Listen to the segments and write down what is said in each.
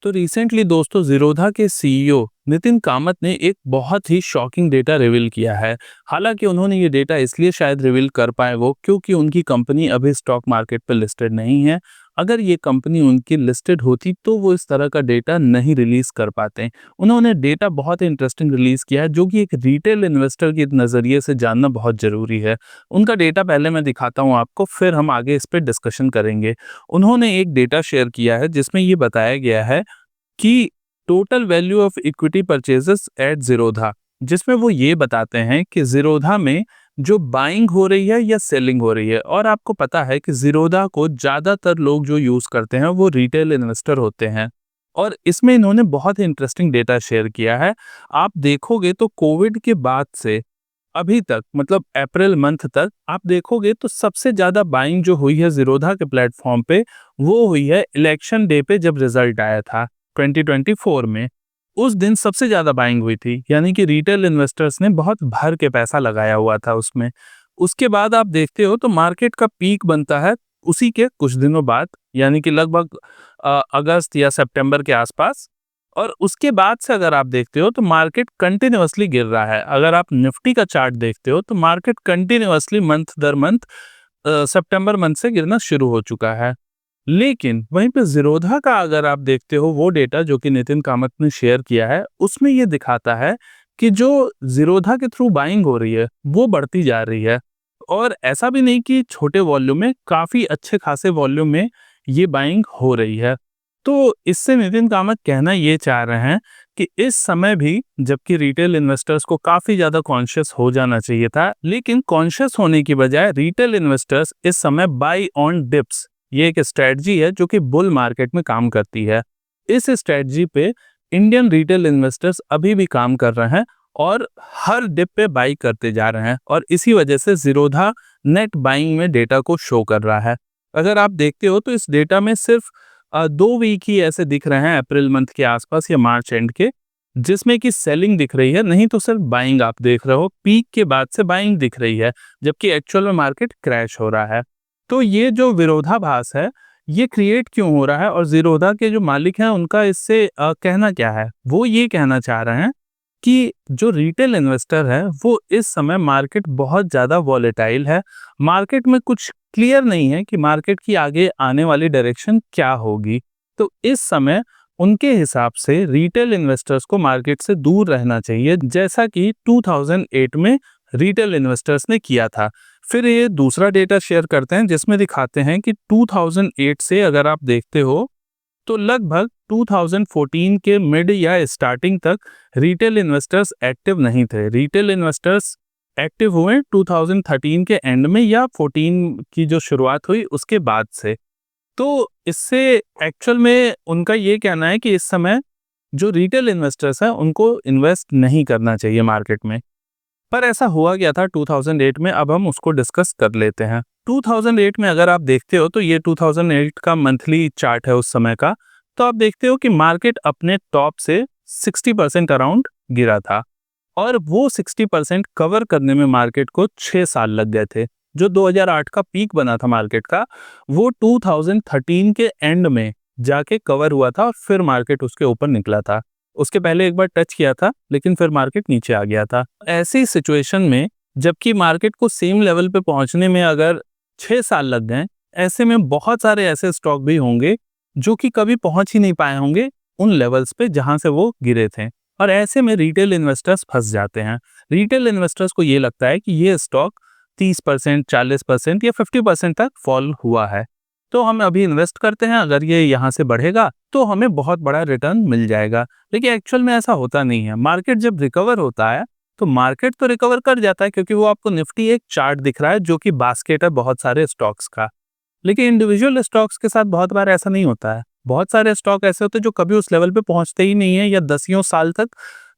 तो रिसेंटली दोस्तों ज़ीरोधा के सीईओ नितिन कामत ने एक बहुत ही शॉकिंग डेटा रिवील किया है। हालांकि उन्होंने ये डेटा इसलिए शायद रिवील कर पाए वो क्योंकि उनकी कंपनी अभी स्टॉक मार्केट पर लिस्टेड नहीं है। अगर ये कंपनी उनकी लिस्टेड होती तो वो इस तरह का डेटा नहीं रिलीज कर पाते। उन्होंने डेटा बहुत ही इंटरेस्टिंग रिलीज किया है जो कि एक रिटेल इन्वेस्टर के नज़रिए से जानना बहुत ज़रूरी है। उनका डेटा पहले मैं दिखाता हूँ आपको, फिर हम आगे इस पर डिस्कशन करेंगे। उन्होंने एक डेटा शेयर किया है जिसमें ये बताया गया है कि total value of equity purchases at Zerodha, जिसमें वो ये बताते हैं कि ज़ीरोधा में जो बाइंग हो रही है या सेलिंग हो रही है। और आपको पता है कि ज़ीरोधा को ज़्यादातर लोग जो यूज़ करते हैं वो रिटेल इन्वेस्टर होते हैं। और इसमें इन्होंने बहुत ही इंटरेस्टिंग डेटा शेयर किया है। आप देखोगे तो कोविड के बाद से अभी तक, मतलब अप्रैल मंथ तक आप देखोगे तो सबसे ज़्यादा बाइंग जो हुई है ज़ीरोधा के प्लेटफॉर्म पे वो हुई है इलेक्शन डे पे, जब रिजल्ट आया था 2024 में। उस दिन सबसे ज़्यादा बाइंग हुई थी, यानी कि रिटेल इन्वेस्टर्स ने बहुत भर के पैसा लगाया हुआ था उसमें। उसके बाद आप देखते हो तो मार्केट का पीक बनता है उसी के कुछ दिनों बाद, यानी कि लगभग अगस्त या सितंबर के आसपास। और उसके बाद से अगर आप देखते हो तो मार्केट कंटिन्यूअसली गिर रहा है। अगर आप निफ्टी का चार्ट देखते हो तो मार्केट कंटिन्यूअसली मंथ दर मंथ सितंबर मंथ से गिरना शुरू हो चुका है। लेकिन वहीं पे ज़ीरोधा का अगर आप देखते हो वो डेटा जो कि नितिन कामत ने शेयर किया है, उसमें ये दिखाता है कि जो ज़ीरोधा के थ्रू बाइंग हो रही है वो बढ़ती जा रही है। और ऐसा भी नहीं कि छोटे वॉल्यूम में, काफ़ी अच्छे खासे वॉल्यूम में ये बाइंग हो रही है। तो इससे नितिन कामत कहना ये चाह रहे हैं कि इस समय भी, जबकि रिटेल इन्वेस्टर्स को काफ़ी ज़्यादा कॉन्शियस हो जाना चाहिए था, लेकिन कॉन्शियस होने की बजाय रिटेल इन्वेस्टर्स इस समय बाई ऑन डिप्स, ये एक स्ट्रेटजी है जो कि बुल मार्केट में काम करती है। इस स्ट्रेटजी पे इंडियन रिटेल इन्वेस्टर्स अभी भी काम कर रहे हैं और हर डिप पे बाई करते जा रहे हैं, और इसी वजह से ज़ीरोधा नेट बाइंग में डेटा को शो कर रहा है। अगर आप देखते हो तो इस डेटा में सिर्फ 2 वीक ही ऐसे दिख रहे हैं अप्रैल मंथ के आसपास या मार्च एंड के, जिसमें कि सेलिंग दिख रही है, नहीं तो सिर्फ बाइंग आप देख रहे हो। पीक के बाद से बाइंग दिख रही है, जबकि एक्चुअल में मार्केट क्रैश हो रहा है। तो ये जो विरोधाभास है ये क्रिएट क्यों हो रहा है, और ज़ीरोधा के जो मालिक हैं उनका इससे कहना क्या है? वो ये कहना चाह रहे हैं कि जो रिटेल इन्वेस्टर है वो इस समय, मार्केट बहुत ज़्यादा वॉलेटाइल है, मार्केट में कुछ क्लियर नहीं है कि मार्केट की आगे आने वाली डायरेक्शन क्या होगी। तो इस समय उनके हिसाब से रिटेल इन्वेस्टर्स को मार्केट से दूर रहना चाहिए, जैसा कि 2008 में रिटेल इन्वेस्टर्स ने किया था। फिर ये दूसरा डेटा शेयर करते हैं जिसमें दिखाते हैं कि 2008 से अगर आप देखते हो तो लगभग 2014 के मिड या स्टार्टिंग तक रिटेल इन्वेस्टर्स एक्टिव नहीं थे। रिटेल इन्वेस्टर्स एक्टिव हुए 2013 के एंड में या 14 की जो शुरुआत हुई उसके बाद से। तो इससे एक्चुअल में उनका ये कहना है कि इस समय जो रिटेल इन्वेस्टर्स हैं उनको इन्वेस्ट नहीं करना चाहिए मार्केट में। पर ऐसा हुआ क्या था 2008 में, अब हम उसको डिस्कस कर लेते हैं। 2008 में अगर आप देखते हो तो ये 2008 का मंथली चार्ट है उस समय का, तो आप देखते हो कि मार्केट अपने टॉप से 60% अराउंड गिरा था, और वो 60% कवर करने में मार्केट को 6 साल लग गए थे। जो 2008 का पीक बना था मार्केट का, वो 2013 के एंड में जाके कवर हुआ था और फिर मार्केट उसके ऊपर निकला था। उसके पहले एक बार टच किया था लेकिन फिर मार्केट नीचे आ गया था। ऐसी सिचुएशन में, जबकि मार्केट को सेम लेवल पे पहुंचने में अगर 6 साल लग गए, ऐसे में बहुत सारे ऐसे स्टॉक भी होंगे जो कि कभी पहुंच ही नहीं पाए होंगे उन लेवल्स पे जहां से वो गिरे थे। और ऐसे में रिटेल इन्वेस्टर्स फंस जाते हैं। रिटेल इन्वेस्टर्स को ये लगता है कि ये स्टॉक 30%, 40% या 50% तक फॉल हुआ है, तो हम अभी इन्वेस्ट करते हैं, अगर ये यहाँ से बढ़ेगा तो हमें बहुत बड़ा रिटर्न मिल जाएगा। लेकिन एक्चुअल में ऐसा होता नहीं है। मार्केट जब रिकवर होता है तो मार्केट तो रिकवर कर जाता है, क्योंकि वो आपको निफ्टी एक चार्ट दिख रहा है जो कि बास्केट है बहुत सारे स्टॉक्स का। लेकिन इंडिविजुअल स्टॉक्स के साथ बहुत बार ऐसा नहीं होता है। बहुत सारे स्टॉक ऐसे होते हैं जो कभी उस लेवल पे पहुंचते ही नहीं है, या दसियों साल तक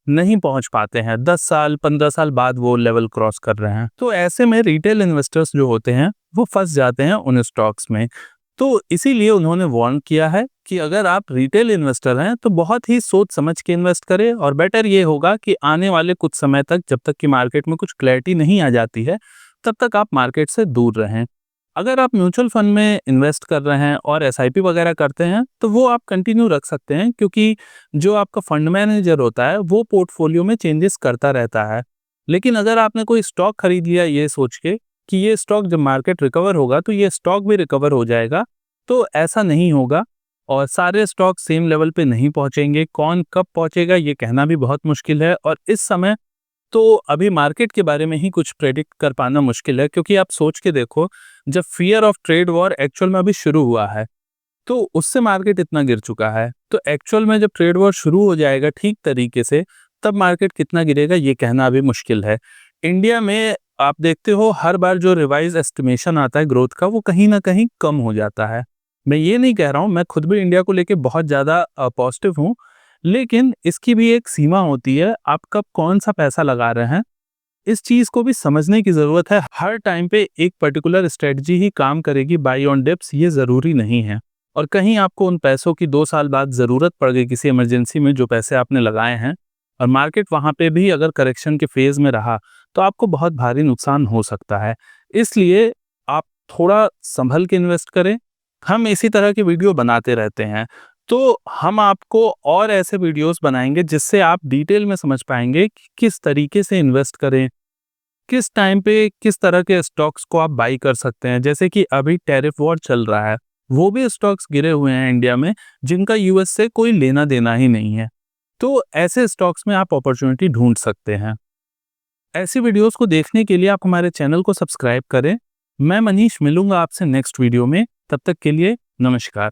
नहीं पहुंच पाते हैं। 10 साल 15 साल बाद वो लेवल क्रॉस कर रहे हैं। तो ऐसे में रिटेल इन्वेस्टर्स जो होते हैं वो फंस जाते हैं उन स्टॉक्स में। तो इसीलिए उन्होंने वार्न किया है कि अगर आप रिटेल इन्वेस्टर हैं तो बहुत ही सोच समझ के इन्वेस्ट करें, और बेटर ये होगा कि आने वाले कुछ समय तक, जब तक कि मार्केट में कुछ क्लैरिटी नहीं आ जाती है, तब तक आप मार्केट से दूर रहें। अगर आप म्यूचुअल फंड में इन्वेस्ट कर रहे हैं और एसआईपी वगैरह करते हैं, तो वो आप कंटिन्यू रख सकते हैं, क्योंकि जो आपका फंड मैनेजर होता है वो पोर्टफोलियो में चेंजेस करता रहता है। लेकिन अगर आपने कोई स्टॉक खरीद लिया ये सोच के कि ये स्टॉक जब मार्केट रिकवर होगा तो ये स्टॉक भी रिकवर हो जाएगा, तो ऐसा नहीं होगा और सारे स्टॉक सेम लेवल पे नहीं पहुंचेंगे। कौन कब पहुंचेगा ये कहना भी बहुत मुश्किल है, और इस समय तो अभी मार्केट के बारे में ही कुछ प्रेडिक्ट कर पाना मुश्किल है, क्योंकि आप सोच के देखो, जब fear of trade war actual में अभी शुरू हुआ है तो उससे मार्केट इतना गिर चुका है। तो एक्चुअल में जब ट्रेड वॉर शुरू हो जाएगा ठीक तरीके से, तब मार्केट कितना गिरेगा ये कहना अभी मुश्किल है। इंडिया में आप देखते हो हर बार जो रिवाइज एस्टिमेशन आता है ग्रोथ का, वो कहीं ना कहीं कम हो जाता है। मैं ये नहीं कह रहा हूँ, मैं खुद भी इंडिया को लेके बहुत ज़्यादा पॉजिटिव हूँ, लेकिन इसकी भी एक सीमा होती है, आप कब कौन सा पैसा लगा रहे हैं, इस चीज़ को भी समझने की ज़रूरत है। हर टाइम पे एक पर्टिकुलर स्ट्रेटजी ही काम करेगी बाई ऑन डिप्स, ये ज़रूरी नहीं है। और कहीं आपको उन पैसों की 2 साल बाद ज़रूरत पड़ गई किसी इमरजेंसी में, जो पैसे आपने लगाए हैं, और मार्केट वहाँ पे भी अगर करेक्शन के फेज़ में रहा, तो आपको बहुत भारी नुकसान हो सकता है। इसलिए आप थोड़ा संभल के इन्वेस्ट करें। हम इसी तरह के वीडियो बनाते रहते हैं, तो हम आपको और ऐसे वीडियोस बनाएंगे जिससे आप डिटेल में समझ पाएंगे कि किस तरीके से इन्वेस्ट करें, किस टाइम पे किस तरह के स्टॉक्स को आप बाई कर सकते हैं। जैसे कि अभी टैरिफ वॉर चल रहा है, वो भी स्टॉक्स गिरे हुए हैं इंडिया में, जिनका यूएस से कोई लेना देना ही नहीं है। तो ऐसे स्टॉक्स में आप अपॉर्चुनिटी ढूंढ सकते हैं। ऐसी वीडियोस को देखने के लिए आप हमारे चैनल को सब्सक्राइब करें। मैं मनीष मिलूंगा आपसे नेक्स्ट वीडियो में, तब तक के लिए नमस्कार।